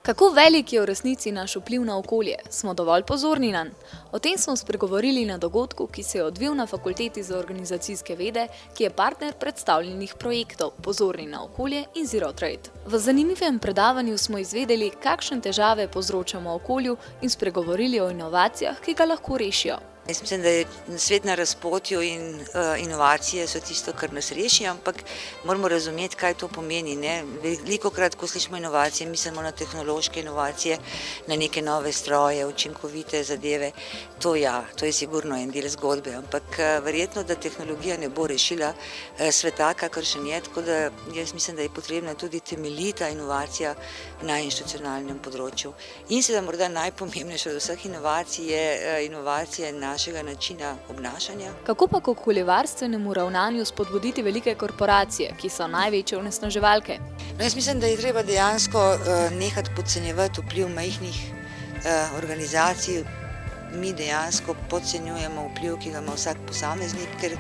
Kako velik je v resnici naš vpliv na okolje? Smo dovolj pozorni nanj? O tem smo spregovorili na dogodku, ki se je odvil na Fakulteti za organizacijske vede, ki je partner predstavljenih projektov Pozorni na okolje in Zero Trade. V zanimivem predavanju smo izvedeli, kakšne težave povzročamo okolju in spregovorili o inovacijah, ki ga lahko rešijo. Jaz mislim, da je svet na razpotju in inovacije so tisto, kar nas reši, ampak moramo razumeti, kaj to pomeni. Velikokrat, ko slišimo inovacije, mislimo na tehnološke inovacije, na neke nove stroje, učinkovite zadeve. To je sigurno en del zgodbe, ampak verjetno, da tehnologija ne bo rešila sveta, kakršen je, tako da jaz mislim, da je potrebna tudi temeljita inovacija na institucionalnem področju. In seveda morda najpomembnejša od vseh inovacij je inovacija našega načina obnašanja. Kako pa k okoljevarstvenemu ravnanju spodbuditi velike korporacije, ki so največje onesnaževalke? Jaz mislim, da je treba dejansko nehati podcenjevati vpliv majhnih organizacij. Mi dejansko podcenjujemo vpliv, ki ga ima vsak posameznik, ker,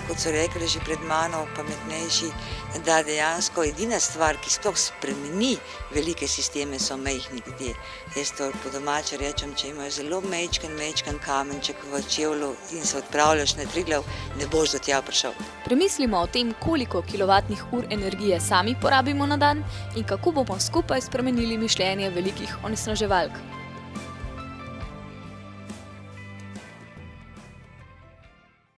kot so rekli že pred mano, pametnejši, da dejansko edina stvar, ki sploh spremeni velike sisteme, so majhni ljudje. Jaz to po domače rečem, če imaš zelo majčken kamenček v čevlju in se odpravljaš na Triglav, ne boš do tja prišel. Premislimo o tem, koliko kilovatnih ur energije sami porabimo na dan in kako bomo skupaj spremenili mišljenje velikih onesnaževalk.